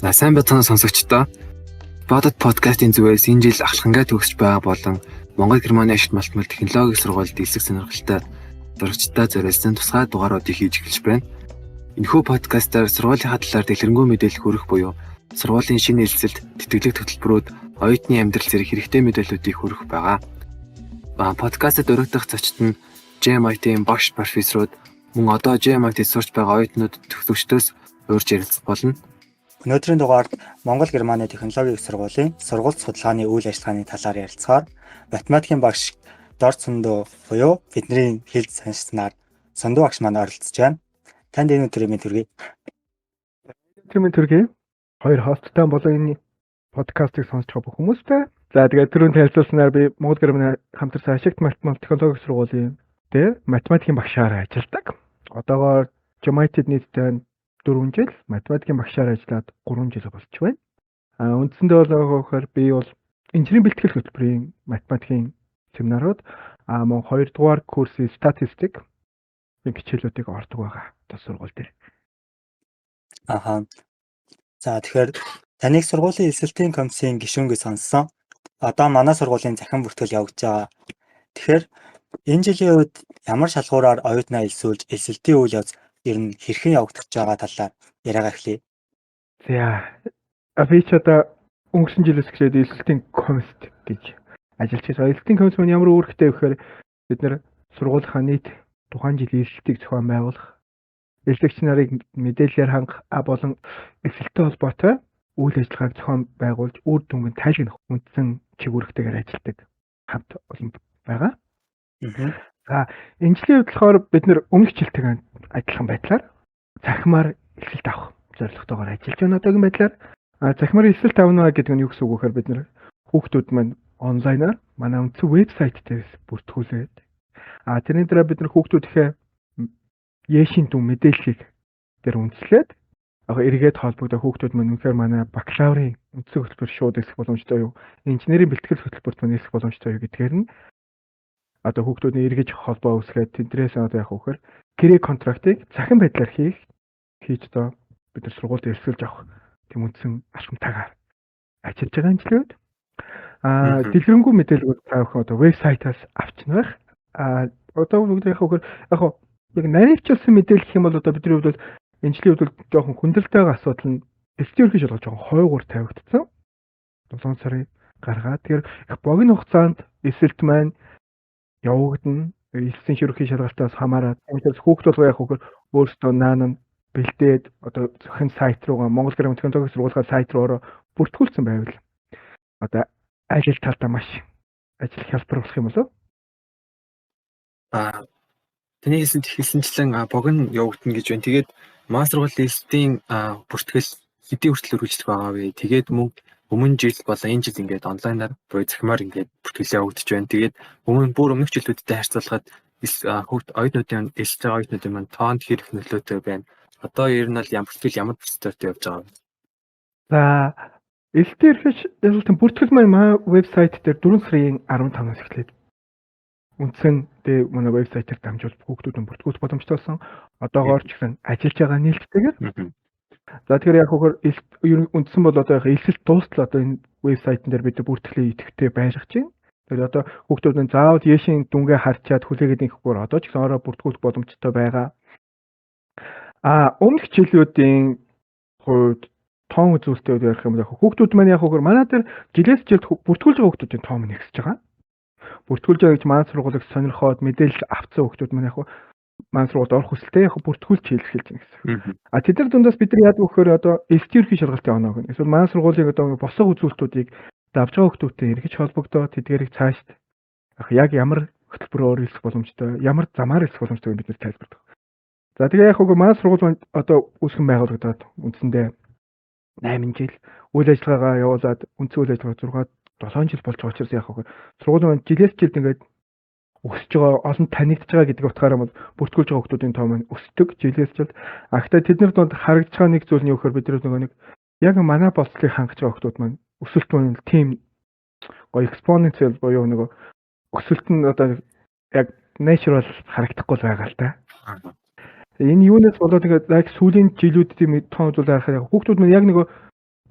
Сайн бацхан сонсогчдоо Бодод подкастын зүгээс энэ жил ахлахангаа төгсөж байгаа болон Монгол Германы ашигт малтмал технологийн сургуульд дэлсэх сонирхолтой зурагчдаа зориулсан тусгай дугааруудыг хийж эхэлж байна. Энэхүү подкастаар сургуулийн талаар дэлгэрэнгүй мэдээлэл хүргэх буюу сургуулийн шинэ хэлцэлд тэтгэлэг хөтөлбөрүүд, оюутны амьдрал зэрэг хэрэгтэй мэдээллүүдийг хүргэх байгаа. Подкастад өргөдөх зочид нь JMIT-ийн багш профессорууд мөн одоо JMIT-д сурч байгаа оюутнууд төгсөгчдөөс урьж ярилцах болно. Өнөөдрийн дугаард Монгол Германы технологийн сургуулийн сургууль судалгааны үйл ажиллагааны талаар ярилцахаар математикийн багш Дорц Сундуу буюу бидний хэлд саншснаар Сундуу багш маань оролцож байна. Танд энэ өдрийн мэнд хүргэе. Хоёр хосттой болон энэ подкастыг сонсож байгаа бүх хүмүүстээ. За тэгээд түрүүн танилцуулснаар би Монгол Германы хамтарсан ашигт малтмал технологийн сургуулийн дээр математикийн багшаар ажилладаг. Одоогоор JMIT-д нийтдээ 4 жил математикийн багшаар ажиллаад 3 жил болж байна. Үндсэндээ бол би бол инженерийн бэлтгэл хөтөлбөрийн математикийн семинарууд мөн 2 дугаар курсын статистик хичээлүүдийг ордог байгаа тус сургууль дээр. За тэгэхээр таныг сургуулийн эсэлтийн комиссийн гишүүнгээ сонссон. Одоо манай сургуулийн захин бүртгэл явагдаж байгаа. Тэгэхээр энэ жилийн үед ямар шалгуураар оюутнаа элсүүлж эсэлтийн үйл явц ер нь хэрхэн явагдаж байгаа талаар яриагаа эхлэе. За би ч одоо өнгөрсөн жилээс эхлээд эсэлтийн комист гэж ажиллаж байгаа. Эсэлтийн комисс нь ямар үүрэгтэй вэ гэхээр бид нэр сургуулийнхаа нийт тухайн жилийн эсэлтийг зохион байгуулах, эсэлтэгч нарыг мэдээлэлээр хангах болон эсэлттэй холбоотой үйл ажиллагааг зохион байгуулж үр дүнг тайлбарлах үндсэн чиглэлтэйгээр ажилладаг хамт олон байгаа. За энэ жилийн үед болохоор бид нэр өмнөх жилтэйгээ адилхан байдлаар захимаар эсэлт авах зорилготойгоор ажиллаж байна. Одоогийн байдлаар захимаар эсэлт авна гэдэг нь юу гэсэн үг вэ гэхээр бид нэр хүүхдүүд маань онлайнаар манай үндсэн вебсайт дээрээс бүртгүүлээд тэрний дараа бид нэр хүүхдүүдийнхээ яшин дүн мэдээллийг дээр үндэслээд эргээд холбогдоо хүүхдүүд маань үнэхээр манай бакалаврын үндсэн хөтөлбөр шууд эсэх боломжтой юу, инженерийн бэлтгэл хөтөлбөрт маань эсэх боломжтой юу гэдгээр нь одоо хүүхдүүдийн эргэж холбоо үүсгээд тэдрээс одоо яг үхээр гэрээ контрактыг захин байдлаар хийж одоо бид нар сургуульд эрсүүлж авах тийм үндсэн алхамтайгаар ажиллаж байгаа юм жилүүд. Дэлгэрэнгүй мэдээлэл таах одоо вебсайтаас авчна байх. Одоо бүгд яг үхээр яг нарийнчилсан мэдээлэл гэх юм бол одоо бидний хувьд бол энэ жилийн хувьд жоохон хүндрэлтэйгээ асуудал нь эсэлтийн ерхий шалгаж жоохон хойгуур тавигдсан. 7 сарын гаргаад тэгэхээр их богино хугацаанд эсэлт маань явагдана. Эсэлтийн ерхий шалгалтаас хамаарат энэ хүүхдүүд яг үгээр өөрсдөө наан бэлдээд одоо зөвхөн сайт руугаа Монгол Герман технологийн сургуулийн сайт руу бүртгүүлсэн байвал одоо ажил талдаа маш ажил хялбар болох юм болов. Таны хэлсэнчлэн богино явагдана гэж байна. Тэгээд манай сургуулийн эсэлтийн бүртгэл хэдийн хүртэл үргэлжлэх байгаа вэ? Тэгээд өмнө жил болон энэ жил ингээд онлайнаар буюу захимаар ингээд бүртгэлээ явагдаж байна. Тэгээд өмнөх жилүүдтэй харьцуулахад оюутнуудын эсэлт оюутнуудын маань тоонд хэрэг нөлөөтэй байна. Одоо ер нь бол ямар процессортой явж байгаа вэ? За эсэлтийн ерхий шалгалтын бүртгэл маань вебсайт дээр 4 сарын 15-наас эхлээд үндсэн манай вебсайтаар дамжуулж хүүхдүүдэн бүртгүүлэх боломжтой болсон. Одоогоор ч гэсэн ажиллаж байгаа нээлттэйгээр. За тэгэхээр яг хөр үндсэн бол одоо эсэлт дуустал одоо энэ вебсайтн дээр бид бүртгэлээ идэвхтэй байлгаж байна. Тэгэхээр одоо хүүхдүүд нь заавал яшин дүнгээ харчаад хүлээгээд инхэхгүйгээр одоо ч гэсэн ороо бүртгүүлэх боломжтой байгаа. Өмнөх жилүүдийн хувьд тоон үзүүлэлттэй ярих юм бол хүүхдүүд маань яг хөр манай дээр жилээс жилд бүртгүүлж байгаа хүүхдүүдийн тоон нь ихсэж байгаа. Бүртгүүлж байгаа гэж манай сургуулийг сонирхоод мэдээлэл авцсан хүүхдүүд маань яг манай сургуульд орох хүсэлтэй яг бүртгүүлж хэлж байна гэсэн. Тэд нар дундаас бид нар яадаг вөхөр одоо эсэлтийн ерхий шалгалтын оноог нь эсвэл манай сургуулийн одоо босоо үзүүлэлтүүдийг давж байгаа хүүхдүүдтэй эргэж холбогдоо тэдгэрийг цаашд яг ямар хөтөлбөрөөр хэлэх боломжтой, ямар замаар хэлэх боломжтой бид нар тайлбардаг. За тэгээ яг хөө манай сургууль одоо үүсгэн байгуулагдаад үндсэндээ 8 жил үйл ажиллагаагаа явуулаад үндсэн үйл ажиллагаа 7 жил болж байгаа учраас яг хөө сургууль маань жилээс жилд ингээд өсөж байгаа, олон танигдж байгаа гэдэг утгаараа бол бүртгүүлж байгаа хүмүүсийн тоо маань өсдөг жилээс жилд. Гэхдээ тэдний донд харагдж байгаа нэг зүйл нь юу гэхээр бид нэг яг манай болцлыг хангаж байгаа хүмүүс маань өсөлт маань тийм гоё экспоненциал буюу нэг өсөлт нь одоо яг natural харагдахгүй байгаа л да. Энэ юунаас болоод ингээд яг сүүлийн жилүүд тийм тоон үзүүл харахад хүүхдүүд маань яг нэг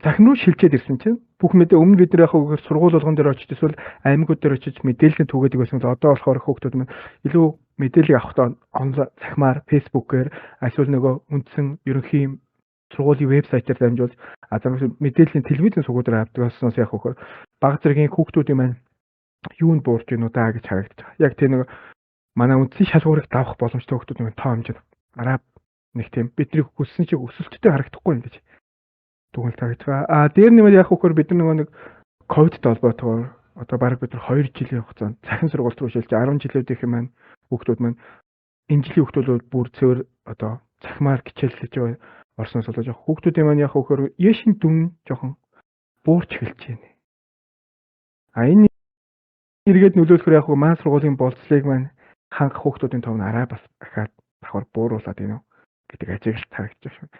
Захин руу шилжээд ирсэн чинь бүх мэдээ өмнө бид нар яг хөө сургууль болгон дээр очиж эсвэл аймагуд дээр очиж мэдээлэл түгээдэг байсан бол одоо болохоор хүүхдүүд маань илүү мэдээлэл авахдаа онлайн цахимаар фэйсбүүкээр эсвэл нөгөө үндсэн ерөнхий сургуулийн вебсайтаар дамжуулж мэдээллийн телевизэн сүгүүдээр авдаг болсноос яг хөө бага зэргийн хүүхдүүдийн маань юунд буурж гин үү даа гэж харагдаж байгаа. Яг тийм нэг манай үндсэн шалгуурыг давах боломжтой хүүхдүүд маань тоо хэмжээ арай нэг тийм бидний хүссэн шиг өсөлттэй харагдахгүй юм гэж дүгнэлт харагдаж байгаа. Дээр нэмээд яг хөхөр бид нэг ковидтэй холбоотойгоор одоо баг бид 2 жилийн хугацаанд цахим сургууль руу шилжиж 10 жилүүдийнх маань хүүхдүүд маань энэ жилийн хүүхдүүд бүр цэвэр одоо цахимаар хичээллэж орсноос болоод яг хүүхдүүдийн маань яг хөхөр яшин дүн жоохон буурч эхэлж байна. Энэ эргээд нөлөөлөхөр яг маань сургуулийн болцлыг маань хангах хүүхдүүдийн тов нь арай бас дахиад давхар бууруулад байна уу гэдэг ажиглалт харагдаж байна.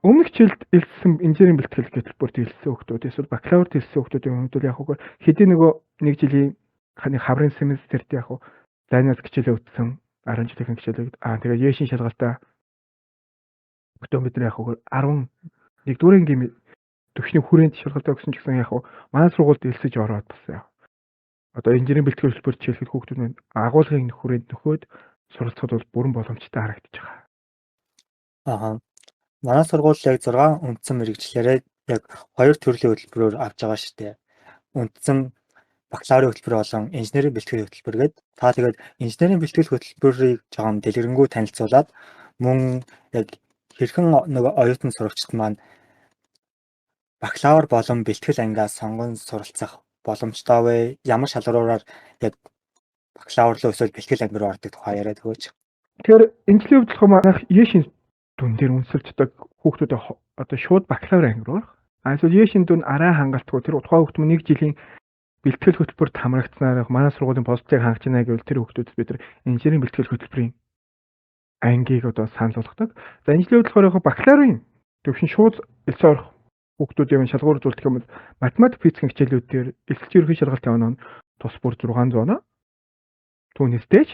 Өмнөх жилд элсэн инженерийн бэлтгэл хөтөлбөрт элсэн хүүхдүүд эсвэл бакалаврт элсэн хүүхдүүдийн хувьд яг хөө хэдийн нөгөө нэг жилийн хаврын семестрт яг хөө зайнаас хичээлээ үтсэн 10 жилийн хичээлээ тэгээд яшин шалгалтаа өтөө бид яг хөө 11 дуурайн гим төвшний хүрээнд шалгалтаа өгсөн ч гэсэн яг хөө манай сургуульд элсэж ороод бас яг одоо инженерийн бэлтгэл хөтөлбөрт чиглэх хүүхдүүд маань агуулгын хүрээнд нөхөөд суралцахад бол бүрэн боломжтой харагдаж байгаа. Манай сургууль яг 6 үндсэн мэрэгчлэрээ яг 2 төрлийн хөтөлбөрөөр авч байгаа шүү дээ. Үндсэн бакалаврын хөтөлбөр болон инженерийн бэлтгэл хөтөлбөр гэдэг. Та тэгээд инженерийн бэлтгэл хөтөлбөрийг жоохон дэлгэрэнгүй танилцуулаад мөн яг хэрхэн нэг оюутан сурагчид маань бакалавр болон бэлтгэл ангиас сонгон суралцах боломжтой вэ? Ямар шалгуураар яг бакалавр руу эсвэл бэлтгэл анги руу ордог тухай яриад өгөөч. Тэгэхээр энэ жилийн хувьд манайх яшин дүн дээр үнсэлждэг хүүхдүүд одоо шууд бакалавр анги руу орох. Эсвэл яшин дүн арай хангалтгүй тэр тухайн хүүхд мөн 1 жилийн бэлтгэл хөтөлбөрт хамрагдсанаар манай сургуулийн болцыг хангаж байна гэвэл тэр хүүхдүүдэд бид нар инженерийн бэлтгэл хөтөлбөрийн ангийг одоо санал болгодог. За энэ жилийн хувьд болохоор бакалаврын төвшин шууд элсэн орох хүүхдүүдийн шалгуур үзүүлэх юм бол математик физикийн хичээлүүдээр эсэлт ерөнхий шалгалт явна нь тус бүр 600 түүнээстэйч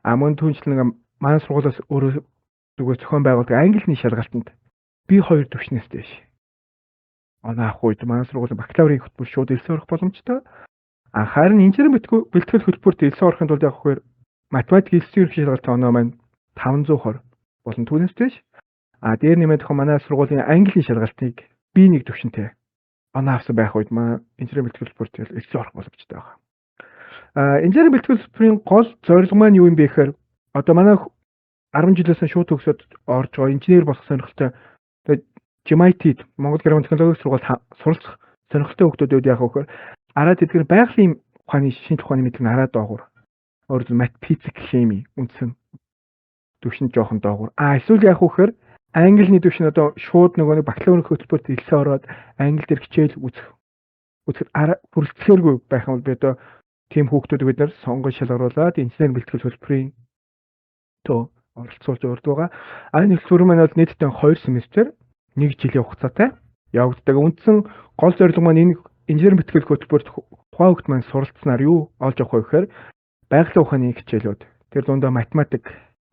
мөн түүнчлэн манай сургуулиас өөрөө зүгээр зохион байгуулдаг английн шалгалтанд B2 төвшнөөстэй ш. Анх үед манай сургуулийн бакалаврын хөтөлбөр шууд элсэн орох боломжтой. Харин инженерийн бэлтгэл хөтөлбөрт элсэн орохын тулд яг хөөр математик эсэлт ерөнхий шалгалт оноо маань 520 болон түүнээстэй ш. Дээр нэмээд манай сургуулийн английн шалгалтыг B1 төвшөнтэй оноо авсан байх үед манай инженерийн бэлтгэл хөтөлбөрт элсэн орох боломжтой байна. Инженерийн бэлтгэл хөтөлбөрийн гол зорилго маань юу юм бэ гэхээр одоо манай 10 жилээс шууд төгсөөд орж байгаа инженер болох сонирхолтой тэгээд GMIT Монгол геологийн технологийн сургуульд суралцах сонирхолтой хүүхдүүд яг хөөр арай тэдгээр байгалийн ухааны шинж ухааны мэдлэг арай доогуур. Өөрөөр мат физик хими үндсэн төвшин жоохон доогуур. Эсвэл яг хөөр английн төвшин одоо шууд нөгөө бакалаврын хөтөлбөрт элсэн ороод англи дээр хичээл үзэхэд арай бүрэлдэхээргүй байх юм бол би одоо тийм хүүхдүүд бид нар сонгон шалгаруулад инженерийн бэлтгэл хөтөлбөрийн тоо оролцуулж урдгаа. Энэ хөтөлбөр маань бол нийтдээ 2 семестр 1 жилийн хугацаатай явагддаг. Үндсэн гол зорилго маань энэ инженерийн бэлтгэл хөтөлбөрт тухайн хүүхд маань суралцсанаар юу олж авах вэ гэхээр байгалийн ухааны хичээлүүд тэр дундаа математик,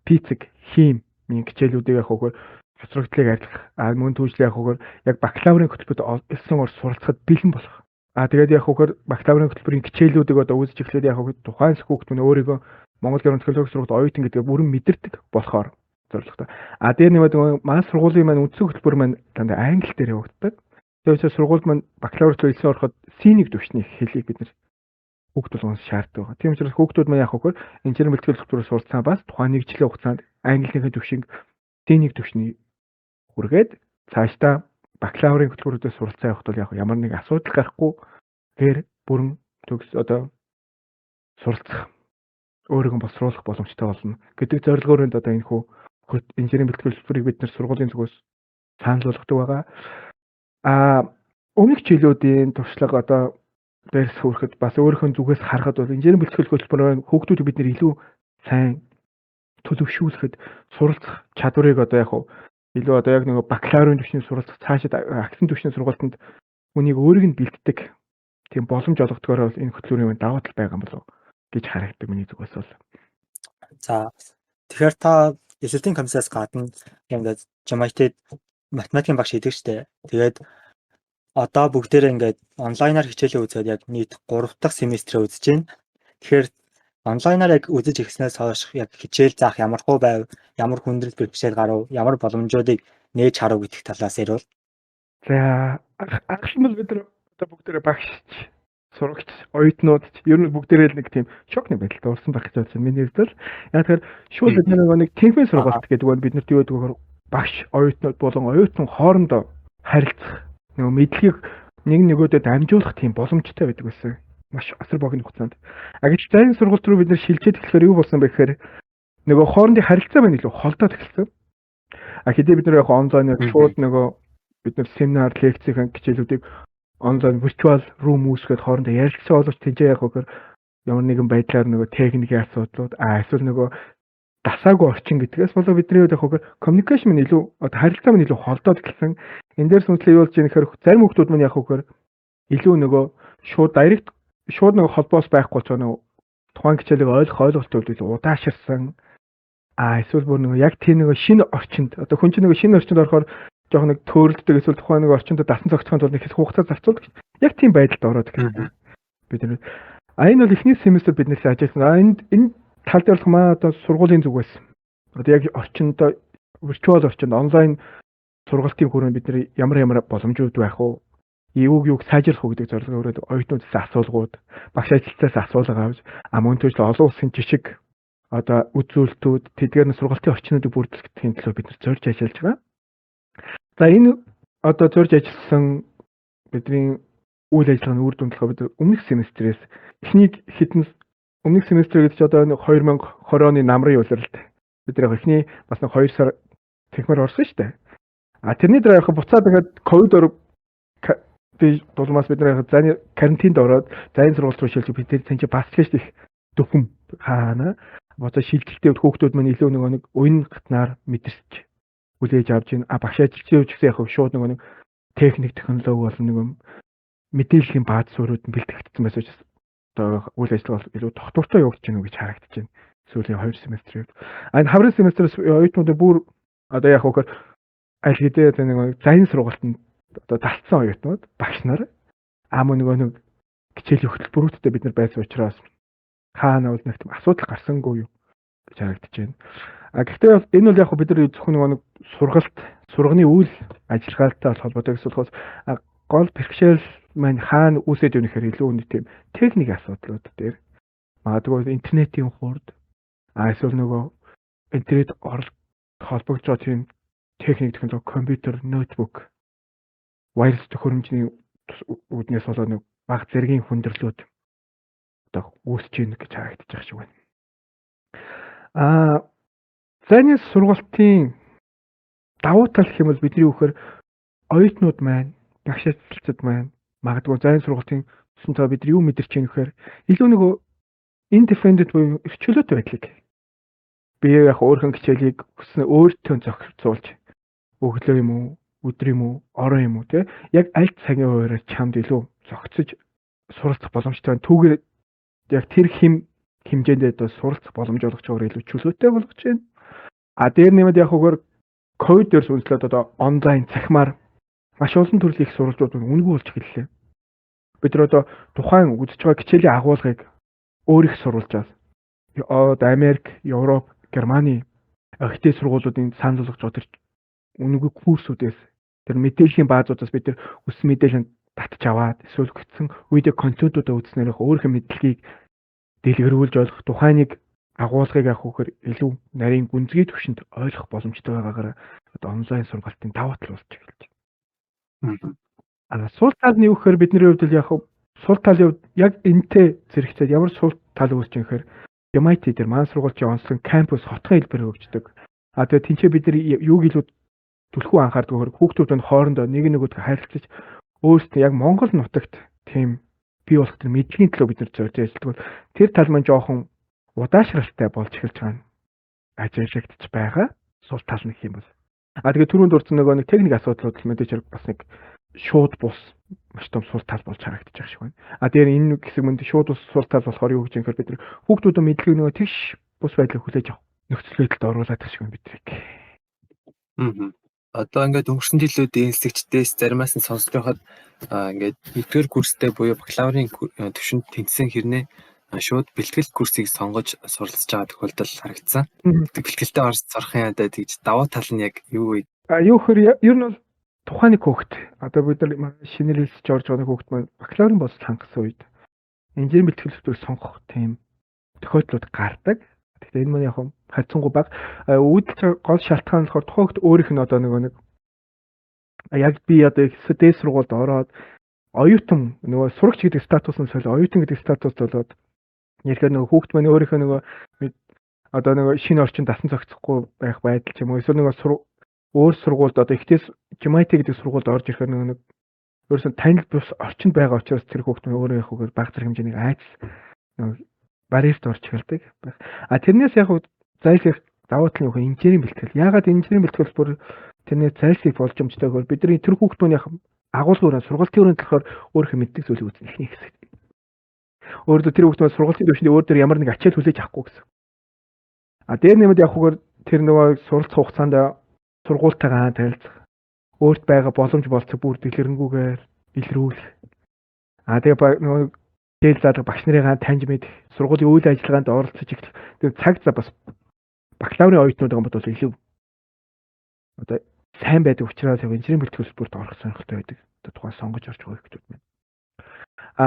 физик, хими хичээлүүдийг яг хөөр хоцрогдлыг арилгах мөн түүжлээ яг хөөр яг бакалаврын хөтөлбөрт элсэн ор суралцахад бэлэн болох. Тэгээд яг хөөр бакалаврын хөтөлбөрийн хичээлүүдийг одоо үзэж эхлээд яг хөөр тухайн хүүхд маань өөрийгөө Монгол геологийн технологийн сургуульд оюутан гэдгээ бүрэн мэдэрдэг болохоор зорилготой. Дээр нэмээд манай сургуулийн маань үндсэн хөтөлбөр маань дандаа англи дээр явагддаг. Тэгээд сургууль маань бакалаврт элсэн ороход C1 төвшний хэлийг бид нэр хүүхд болгоноос шаарддаг байгаа. Тийм учраас хүүхдүүд маань яг хөөр инженерийн бэлтгэл хөтөлбөрөөр суралцсан бас тухайн 1 жилийн хугацаанд английнхээ төвшинг C1 төвшний хүргээд цаашдаа бакалаврын хөтөлбөрүүдэд суралцсан явахд бол яг ямар нэг асуудал гарахгүй тэр бүрэн төгс одоо суралцах өөрийгөө боловсруулах боломжтой болно гэдэг зорилгоор одоо энэ хүү инженерийн бэлтгэл хөтөлбөрийг бид нэр сургуулийн зүгээс санал болгодог байгаа. Өмнөх жилүүдийн туршлага одоо дээрс хүрэхэд бас өөрийнхөө зүгээс харахад бол инженерийн бэлтгэл хөтөлбөрөөр хүүхдүүдийг бид нэр илүү сайн төлөвшүүлэхэд суралцах чадварыг одоо яг илүү одоо яг нэг бакалаврын төвшний суралцах цаашид агсын төвшний сургалтанд үнийг өөрийг нь бэлддэг тийм боломж олгодгоор бол энэ хөтөлбөрийн даваа тал байгаа юм болов гэж харагддаг миний зүгээс бол. За тэгэхээр та эсэлтийн комиссаас гадна ингээд GMIT математикийн багш идэг штэ. Тэгээд одоо бүгдээрээ ингээд онлайнаар хичээлээ үзээд яг нийт 3 дахь семестрээ үзэж байна. Тэгэхээр онлайнаар яг үзэж эхэлснээс хойш яг хичээл заах ямар хөө байв, ямар хүндрэл бэрхшээл гарав, ямар боломжуудыг нээж харав гэдэг талаас ярил. За анхшмал бид нар одоо бүгдээрээ багшч, сурагч, оюутнууд ч ер нь бүгдээрээ л нэг тийм шокны байдалд орсон байх гэж бодсон. Миний хувьд л яг тэгэхээр шууд бид нэг тэнхимийн сургалт гэдэг нь бид нарт юу гэдэг вэ? Багш, оюутнууд болон оюутан хоорондоо харилцах нөгөө мэдлэгийг нэг нөгөөдөө дамжуулах тийм боломжтой байдаг байсан. Маш асар богино хугацаанд. Гэвч зарим сургалт руу бид нар шилжээд эхлэхээр юу болсон бэ гэхээр нөгөө хоорондын харилцаа маань илүү холдоод эхэлсэн. Хэдий бид нар яг онлайнаар шууд нөгөө бид нар семинар, лекцийн хичээлүүдийг онлайн virtual room үүсгээд хоорондоо ярилцсан боловч тийжээ яг хөөр ямар нэгэн байдлаар нөгөө техникийн асуудлууд эсвэл нөгөө дасаагүй орчин гэдгээс болоо бидний хувьд яг хөөр communication нь илүү одоо харилцаа нь илүү холдоод эхэлсэн. Энэ дээр сүнслээ юу болж ийм гэхээр зарим хүмүүс маань яг хөөр илүү нөгөө шууд нөгөө холбоос байхгүй ч нөгөө тухайн хичээлийг ойлголтууд илүү удааширсан. Эсвэл бүр нөгөө яг тийм нөгөө шинэ орчинд одоо хүн чинь нөгөө шинэ орчинд орохоор жоох нэг төөрөлддөг эсвэл тухайн нэг орчинд дасан зохицохын тулд их хугацаа зарцуулдаг. Яг тийм байдалд ороод ирсэн. Бид нар энэ бол эхний семестр биднээс ажилласан. Энэ тал дээр болох маа одоо сургуулийн зүгээс одоо яг орчиндоо virtual орчинд онлайн сургалтын хүрээнд бид нар ямар боломжууд байх вэ? Юуг сайжруулах вэ гэдэг зорилгоор оюутнуудаас асуулгууд, багш ажилтнаас асуулга авч, мөн төсөл олон улсын жишг одоо үзүүлэлтүүд, тэдгээр нь сургалтын орчнуудыг бүрдүүлэхийн төлөө бид нар зорж ажиллаж байгаа. За энэ одоо зорж ажилласан бидний үйл ажиллагааны үр дүн болохоор бид өмнөх семестрээс өмнөх семестр гэдэг чинь одоо 2020 оны намрын улиралд бид нэг эхний бас нэг 2 сар техмэр орсон шүү дээ. Тэрний дараа яг буцаад ингээд ковидор дулмаас бид нэг зайны карантинд ороод зайн сургалт руу шилжиж бид тэр бас ч их дөхөм хаана одоо шилжилттэй хүүхдүүд маань илүү нэг уян гатнаар мэдэрч хүлээж авч ийн багш ажилчдын хувьд гэсэн яг шууд нэг техник технологи болон нэг мэдээллийн бааз суурьуд нь бэлтгэгдсэн байсан учраас одоо үйл ажиллагаа илүү тогтвортой явагдаж байна уу гэж харагдаж байна. Сүүлийн 2 семестрийн. Энэ хаврын семестрээс оюутнууд бүр одоо яг хөөр аль хэдийн нэг зайн сургалтанд одоо талцсан оюутнууд багш нар мөн нэг хичээлийн хөтөлбөрүүдтэй бид нар байсан учраас хаана бол нэг тийм асуудал гарсангүй юу гэж харагдаж байна. Гэхдээ энэ бол яг бид нар зөвхөн нэг сурганы үйл ажиллагаатай холбоотой гэсэн болохоос гол бэрхшээл маань хаана үүсээд байна гэхээр илүү нэг тийм техник асуудлууд дээр магадгүй интернетийн хурд эсвэл нөгөө интернет холбогдож байгаа тийм техник технологи компьютер, ноутбук, wireless төхөөрөмжийн үүднээс болоод нэг бага зэргийн хүндрэлүүд одоо үүсэж байна гэж харагдаж байгаа шиг байна. Зайны сургалтын давуу тал гэх юм бол бидний үхээр оюутнууд маань, багш ажилтнууд маань магадгүй зайн сургалтын төсөн цаа бид юу мэдэрч байгаа нөхөр илүү нөгөө independent буюу эрхчлөөтэй байдлыг бие яг өөрхөн хичээлийг хүснэ өөртөө зохицуулж өглөө юм уу, өдөр юм уу, орон юм уу те яг аль цагийн хуваарь чамд илүү зохицож суралцах боломжтой байна. Түүгээр яг тэр хэмжээндээ одоо суралцах боломж олгож байгаа илүү чөлөөтэй болгож байна. Дээр нэмээд яг хөөр ковид дээр сүнслээд одоо онлайн цахимаар маш олон төрлийн их сурвалжууд үнэгүй болж эхэллээ. Бид нар одоо тухайн үзэж байгаа хичээлийн агуулгыг өөр их сурвалжаас Америк, Европ, Германы ихтэй сургуулиудын санал болгож байгаа тэр үнэгүй курсүүдээс тэр мэдээллийн баазуудаас бид нар өссөн мэдээлэл татж аваад эсвэл гүйтсэн видео контентуудаа үзснээр өөрийнхөө мэдлэгийг дэлгэрүүлж ойлгох тухайныг агуулгыг авах хөөр илүү нарийн гүнзгий төвшөнд ойлгох боломжтой байгаагаар одоо онлайн сургалтын давуу тал болж эхэлж байна. Сул тал нь юу гэхээр бидний хувьд яг сул талын хувьд яг энтэй зэрэгцээд ямар сул тал үүсэж байгаа гэхээр MIT дээр маань сургуулийн онцлог кампус хотхон хэлбэр хөгждөг. Тэгээ тэнцээ бид нар юуг илүү түлхүү анхаардаг хүүхдүүд нь хоорондоо нэг нөгөөдгөө харилцаж өөрсдөө яг Монгол нутагт тийм бий болох тэр мэдлэгийн төлөө бид нар зорж ажилладаг. Тэр тал маань жоохон удаашралтай болж эхэлж байгаа нь ажиглагдчих байгаа. Сул тал нэг юм бол. Тэгээ түрүүнд дурдсан нэг техник асуудлууд л мэдээж бас нэг шууд бус маш том сул тал болж харагдаж байгаа шиг байна. Тэр энэ хэсэг мэнд шууд бус сул тал болохоор юу гэж юм хэрэг бид нар хүүхдүүдийн мэдлэгийг нөгөө тэгш бус байдлыг хүлээж авах нөхцөл байдалд оруулаад байгаа шиг байна бидрийг. Одоо ингээд өнгөрсөн жилүүдийн эсэгчдээс заримаас нь сонсож байхад ингээд 1-р курстэй буюу бакалаврын төвшөнд тэнцсэн хэрнээ шууд бэлтгэл курсыг сонгож суралцж байгаа тохиолдол харагдсан. Бэлтгэлтэй орохын ядаа тэгж давуу тал нь яг юу вэ? Юу гэхээр ер нь бол тухайн нэг хүүхэд одоо бид нар шинээр хэлсэж орж байгаа хүүхэд маань бакалаврын боловсрол хангасан үед инженерийн бэлтгэл төвийг сонгох тийм тохиолдлууд гардаг. Тэгэхээр энэ маань яг хайцсангүй баг. Үүдэлж гол шалтгаан нь болохоор тухайн хүүхэд өөрийнх нь одоо нэг яг би одоо дээд сургуульд ороод оюутан нөгөө сурагч гэдэг статус нь солио оюутан гэдэг статус болоод ярихаар нөгөө хүүхэд маань өөрийнхөө нөгөө одоо нөгөө шинэ орчинд дасан зохицохгүй байх байдал ч юм уу эсвэл нөгөө өөр сургуульд одоо ихтэйс MIT гэдэг сургуульд орж ирэхээр нэг өөрөөсөө танил бус орчинд байгаа учраас тэр хүүхэд маань өөрөө яг баг зэрэг хэмжээний айц барьерт орж эхэлдэг. А тэрнээс яг зайлшгүй давуу тал нь юу инженерийн бэлтгэл. Яагаад инженерийн бэлтгэл бүр тэрнээс зайлшгүй боломжтой гэвэл бидний тэр хүүхэд маань яг агуулгын өрөө сургалтын өрөөнд болохоор өөрийнхөө мэддэг зүйлийг үзнэ эхний хэсэг. Өөрөөр тэр хүүхэд маань сургалтын төвшөнд өөр дөр ямар нэг ачаал хүлээж авахгүй гэсэн. А дээр нэмэд явахгүйгээр тэр нөгөө суралцах хугацаанд сургуультайгаа танилцах, өөрт байгаа боломж болцог бүр дэлгэрэнгүйгээр илрүүлэх. А тэгээ нөгөө дээл заадаг багш нарыгаа таньж мэдэх, сургуулийн үйл ажиллагаанд оролцож их тэр цаг зав бас бакалаврын оюутнууд бол илүү одоо сайн байдаг учраас инженерийн бэлтгэл бүрт орох сонирхолтой байдаг. Одоо тухайн сонгож орж байгаа хүмүүс байна. А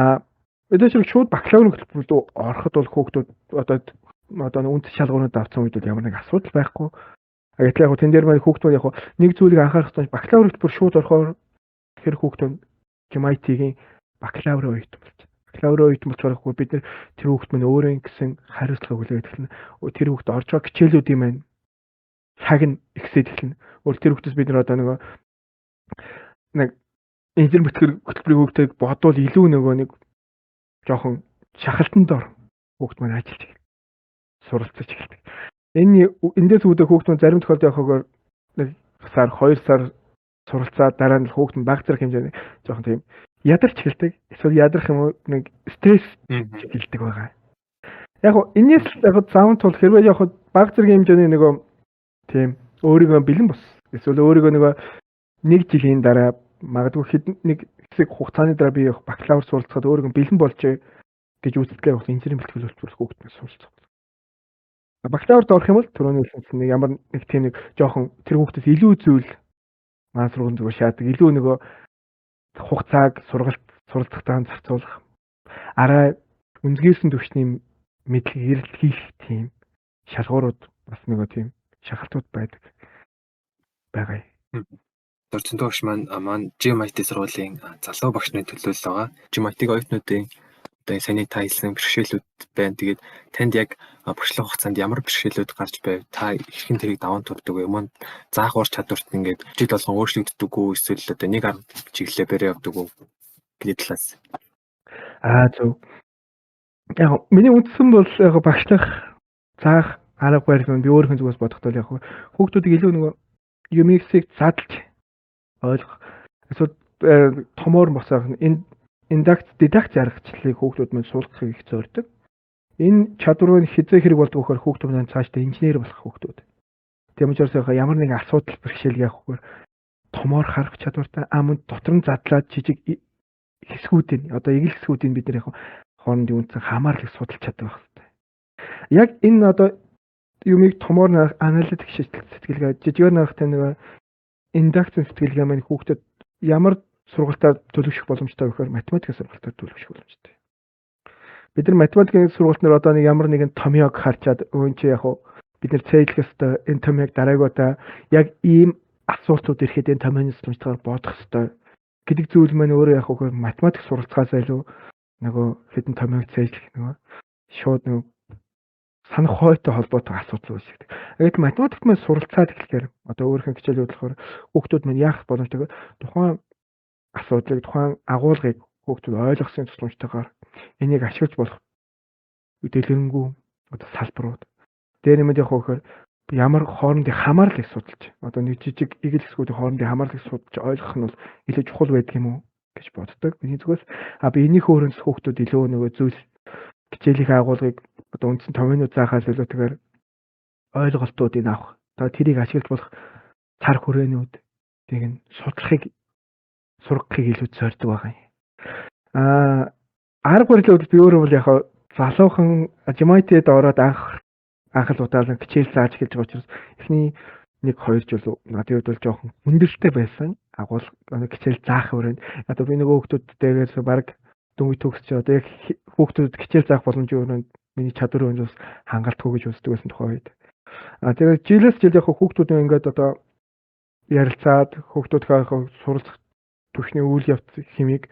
өдөөж шууд бакалаврын хөтөлбөрт ороход бол хүүхдүүд одоо үндэс шалгуурууд авсан үед ямар нэг асуудал байхгүй. Гэтэл яг тэн дээр маань хүүхдүүд яг нэг зүйлийг анхаарах гэж бакалаврын хөтөлбөр шууд орохоор тэр хүүхдүүд MIT-гийн бакалаврын оюутан болж байна. Бакалаврын оюутан болохоор бид нар тэр хүүхд маань өөрөө гэсэн хариуцлага хүлээж эхэлнэ. Тэр хүүхд орж байгаа хичээлүүдийн маань цаг нь ихсээд эхэлнэ. Өөр тэр хүүхдээс бид нар одоо нэг инженер хөтөлбөрийн хүүхдийг бодвол илүү нөгөө нэг жоохон шахалтанд ор хүүхд маань ажиллаж эхэлнэ. Суралцаж эхэлдэг. Эндээс үүдээ хүүхд маань зарим тохиолдолд явахаар нэг сар 2 сар суралцаад дараа нь хүүхд нь баг зэрэг хэмжээний жоохон тийм ядарч эхэлдэг. Эсвэл ядрах юм уу нэг стресс эхэлдэг байгаа. Яг энэс яг заавал тул хэрвээ яг баг зэрэг хэмжээний нөгөө тийм өөрийгөө бэлэн бос. Эсвэл өөрийгөө нөгөө нэг жилийн дараа магадгүй нэг хэсэг хугацааны дараа би бакалавр суралцахад өөрийгөө бэлэн болж гэж үзэлтэй явах инженерийн бэлтгэл хөтөлбөр хүүхд маань суралцах. Бакалаврт орох юм бол түрүүний хэлсэн нэг ямар нэг тийм нэг жоохон тэр хүүхдээс илүү зүйл маань сургуулийн зүгээр шаадаг. Илүү нөгөө хугацааг суралцахтаа зарцуулах. Араа үндэсгэлсэн төвчний мэдлэг эрэлт хийх тийм шалгуурууд бас нөгөө тийм шахалтууд байдаг. Bagay. Дорцсон багш маань GMIT сургуулийн залуу багш нарын төлөөлөл байгаа. GMIT-г оюутнуудын одоо саний та хэлсэн бэрхшээлүүд байна. Тэгээд танд яг багшлах хугацаанд ямар бэрхшээлүүд гарч байв? Та хэрхэн тэрийг даван турдаг вэ? Мөн заах ур чадварт ингээд жил болгон өөрчлөгддөг үү? Эсвэл одоо нэг арга чиглэлээр барай явдаг уу? Гэдэг талаас. Зөв. Яг миний үндсэн бол яг багшлах заах арга барил нь би өөрийнхөө зүгээс бодохдоо яг хүүхдүүдийг илүү нөгөө юмыг задлж ойлгох. Эсвэл томоор босоох энэ дидакт аргачлалыг хүүхдүүд мань суулгахыг их зорддог. Энэ чадвар нь хизээ хэрэг болдог вөхөр хүүхдүүд маань цаашдаа инженер болох хүүхдүүд. Тийм учраас ямар нэгэн асуудал бэрхшээл яахгүйгээр томоор харах чадвартай мөн дотор нь задлаад жижиг хэсгүүдийн одоо игэл хэсгүүдийн бид нар хоорондын үндсэн хамаарлыг судалж чаддаг байх хэрэгтэй. Яг энэ одоо юмыг томоор аналитик сэтгэлгээ жижигээр нарахтай нэг индукцийн сэтгэлгээ маань хүүхдэд ямар сургалтаар төлөвшөх боломжтой гэхээр математикийн сургалтаар төлөвшөх боломжтой. Бид нар математикийн сургалтнаар одоо нэг ямар нэгэн томьёог харчаад өөн чи яг бид нар цэйлэх ёстой энэ томьёог дараагуудаа яг ийм асуултууд ирэхэд энэ томьёоны системтойгоор бодох ёстой гэдэг зүйл маань өөрөө яг хөө математик суралцахаас илүү нөгөө хэдэн томьёог цэйлэх нөгөө шууд нөгөө санах хойтой холбоотой асуудал үүсдэг. Гэтэл математикт маань суралцаад эхлэхээр одоо өөрийнхөө хичээлүүд болохоор хүүхдүүд маань яах боломжтой тухайн асуудлыг тухайн агуулгыг хүүхдүүд ойлгосон тусламжтайгаар энийг ашиглаж болох дэлгэрэнгүй одоо салбарууд. Дээр нэмээд явах гэхээр ямар хоорондын хамаарлыг судалж одоо нэг жижиг игэл хэсгүүдийн хоорондын хамаарлыг судалж ойлгох нь бол илүү чухал байдаг юм уу гэж боддог. Миний зүгээс би энийхээ өрөөнд хүүхдүүд илүү нөгөө зүйл хичээлийн агуулгыг одоо үндсэн томьёонууд заахаас илүү тэгэхээр ойлголтуудыг авах. Одоо тэрийг ашиглаж болох цар хүрээнүүд тийг нь сургахыг илүү зорддог байгаа юм. Арга барилын хувьд би өөрөө бол яг залуухан Жамайтед ороод анх л удаалan хичээл зааж эхэлж байгаа учраас эхний 1-2 жил надад бол жоохон хүндрэлтэй байсан. Агуул хичээл заах өрөөнд одоо би нөгөө хүүхдүүдтэйгээс баг дөнгөж төгсч одоо яг хүүхдүүдэд хичээл заах боломжийн өрөөнд миний чадвар өнөөс хангалтгүй гэж үздэг байсан тухай үед. Тэгээд жилээс жил яг хүүхдүүд ингээд одоо ярилцаад хүүхдүүдийнхээ суралцах түвшний үйл явц хэмийг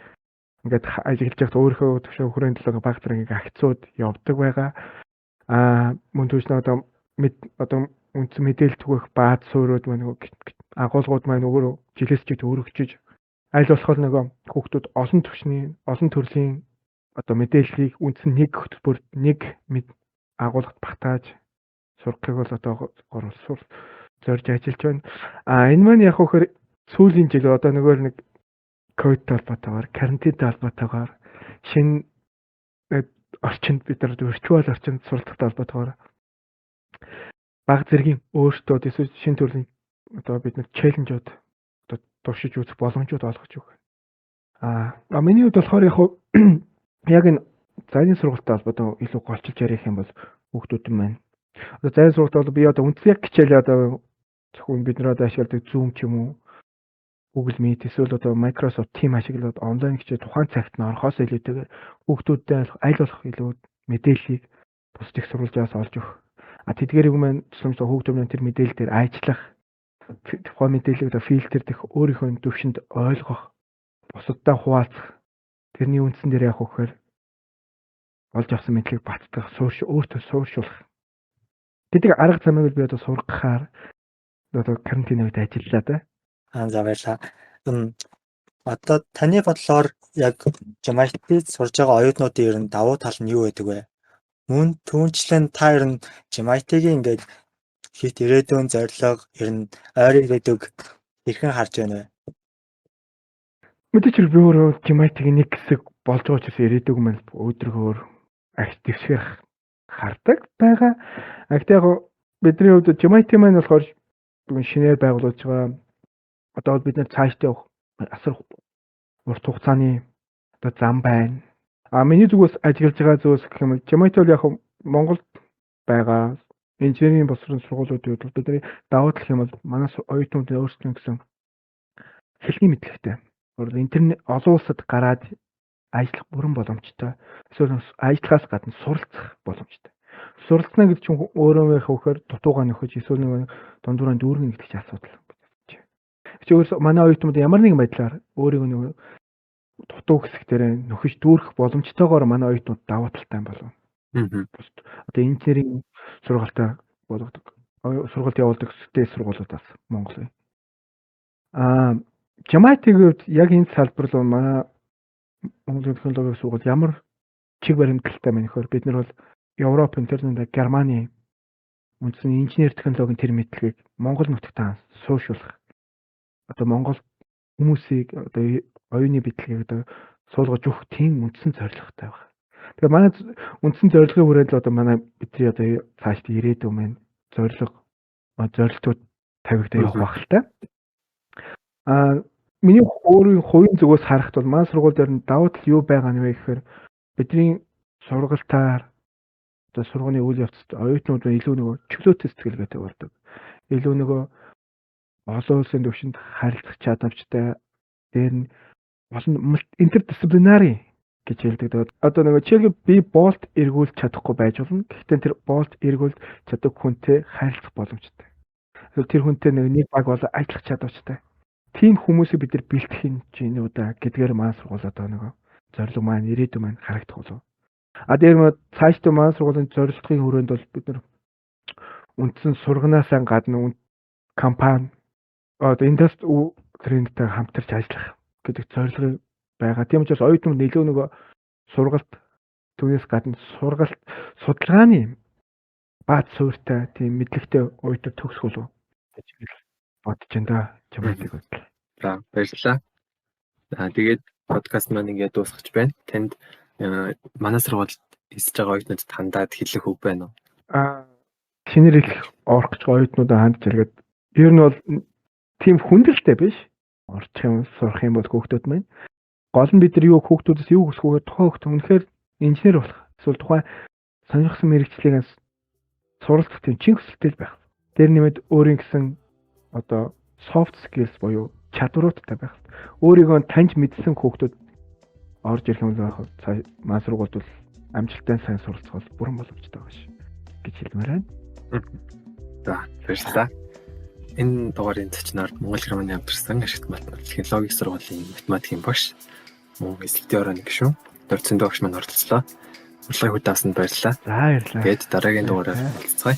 ингээд ажиглаж явахад өөрийнхөө төвшөө хүрээнд л баг зэрэг ингээд агцууд явдаг байгаа. Мөн түүш одоо үндсэн мэдээлэл түгэх бааз суурьуд маань агуулгууд маань өөрөө жилээс жилд өөрөгчөж аль болохоор нөгөө хүүхдүүд олон төрлийн одоо мэдээллийг үндсэн нэг хөтөлбөрт нэг агуулгад багтааж сургахыг бол одоо зорж ажиллаж байна. Энэ маань яг хөөр сүүлийн жил одоо нөгөө нэг ковидтэй холбоотойгоор, карантинтай холбоотойгоор шинэ орчинд бид нар виртуал орчинд суралцахтай холбоотойгоор баг зэргийн өөртөө эсвэл шинэ төрлийн одоо бид нар челленжууд одоо туршиж үзэх боломжууд олгож өгөх. Миний хувьд болохоор яг энэ зайны сургалттай холбоотой илүү голчилж ярих юм бол хүүхдүүд маань одоо зайны сургалт бол би одоо үндэслэх хичээл одоо зөвхөн бид нар одоо ашигладаг Zoom ч юм уу Google Meet эсвэл одоо Microsoft Teams ашиглаад онлайн хичээл тухайн цагт нь орохоос илүүтэйгээр хүүхдүүдэд аль болох илүү мэдээллийг бусд их сурвалжаас олж өгөх. Тэдгээрийг маань тусламж хүүхдүүд маань тэр мэдээлэл дээр ажиллах, тухайн мэдээллийг одоо фильтрдэх, өөрийнхөө төвшөнд ойлгох, бусадтай хуваалцах. Тэрний үндсэн дээр яг хөөхөр олж авсан мэдлэгийг баттгах, өөртөө суурьшуулах. Тэдний арга замыг би одоо сургахаар одоо карантины үед ажиллаа да. За баярлалаа. Одоо таны бодлоор яг Жамайтид сурж байгаа оюутнуудын ер нь давуу тал нь юу байдаг вэ? Мөн түүнчлэн та ер нь Жамайтигийн ингээд хит ирээдүйн зорилго ер нь ойр ирээдүг хэрхэн харж байна вэ? Мэдээч би өөрөө Жамайтигийн нэг хэсэг болж байгаа ч гэсэн ирээдүг маань өдрөөр агт дэвшгэх хардаг байгаа. Гэхдээ яг бидний хувьд Жамайти маань болохоор шинээр байгуулж байгаа одоо бид нэр цаашдаа явах асар урт хугацааны одоо зам байна. Миний зүгээс ажиллаж байгаа зүйлс гэх юм бол Жамайт бол яг Монголд байгаа инженерийн боловсролын сургуулиудын хувьд бидний давуу тал юм бол манай оюутнууд өөрсдөө гэсэн хэлний мэдлэгтэй. Интернет олон улсад гараад ажиллах бүрэн боломжтой. Эсвэл ажиллахаас гадна суралцах боломжтой. Суралцна гэдэг чинь өөрөө хөөхөр дутуугаа нөхөж эсвэл нэг дундуураа дүүргэн гэдэг чинь асуудал. Өөрөөр манай оюутнууд ямар нэгэн байдлаар өөрийгөө нэг дутуу хэсэгтэр нөхөж дүүрэх боломжтойгоор манай оюутнууд давуу талтай болов. Одоо инженерийн сургалтаа болгодог. Сургалт явуулдаг дэс сургуулиудаас Монгол. Жамайтигийн хувьд яг энэ салбар руу манай Монголын технологийн сургууль ямар чиг баримталтай байна гэхээр бид нар бол Европ, Интернет, Германы үндсэн инженер технологийн тэр мэдлэгийг Монгол нутагт суурьшуулах. Одоо Монгол хүмүүсийг одоо оюуны бидлэгийг одоо суулгаж өгөх тийм үндсэн зорилготой байна. Тэгэхээр манай үндсэн зорилгын хүрээнд л одоо манай бидний одоо цаашд ирээдүйн маань зорилтууд тавигдаа явах байх л та. Миний өөрийн хувийн зүгээс харахад бол манай сургууль дээр нь давуу тал юу байгаа нь вэ гэхээр бидний сургалтаар одоо сургуулийн үйл явцад оюутнууд илүү нөгөө чөлөөтэй сэтгэлгээтэй болдог. Илүү нөгөө олон улсын төвшөнд харилцах чадамжтай дээр нь олон интердисциплинари гэж хэлдэг. Одоо нөгөө жишээлбэл би болт эргүүлж чадахгүй байж болно. Гэхдээ тэр болт эргүүлж чаддаг хүнтэй харилцах боломжтой. Тэр хүнтэй нэг баг болоо ажиллах чадвартай. Тийм хүмүүсийг бид нар бэлтгэхийн чинь удаа гэдгээр маань сургууль одоо нөгөө зорилго маань ирээдүйн маань харагдах болов. Тэр нь цаашдаа маань сургуулийн зорилгын хүрээнд бол бид нар үндсэн сурганаасаа гадна компани одоо индастри трендтэй хамтарч ажиллах гэдэг зорилго байгаа. Тийм учраас оюутнууд илүү нөгөө сургалт түүнээс гадна сургалт судалгааны бааз суурьтай тийм мэдлэгтэй оюутнууд төгсөх болов гэж бодож байна да. За баярлалаа. Тэгээд подкаст маань ингээд дуусгаж байна. Танд манай сургуульд эсэж байгаа оюутнуудад хандаад хэлэх үг байна уу? Шинээр их орох гэж оюутнуудаа хандж иргээд ер нь бол тийм хүндэлтэй биш. Орчин сурах юм бол хүүхдүүд маань гол нь бид нар юу хүүхдүүдээс юу хүсэх вэ? Тухайн хүүхд үнэхээр инженер болох. Эсвэл тухайн сонирхсан мэрэгчлийг суралцах тийм чин хүсэлтэй байх. Тэр нэмээд өөрийн гэсэн одоо soft skills буюу чадваруудтай байх. Өөрийгөө таньж мэдсэн хүүхдүүд орж ирэх юм бол маань сургуульд бол амжилттай сайн суралцах бол бүрэн боломжтой байгаа ш гэж хэлмээр байна. За, баярлалаа. Энэ дугаарын зочноор Монгол Германы хамтарсан ашигт математикийн логик сургуулийн математикийн багш мөн эсэлтийн орооны гишүүн Дорцын багш маань оролцлоо. Урилгыг хүлээсэнд баярлалаа. За баярлалаа. Тэгээд дараагийн дугаараар уулзцгаая.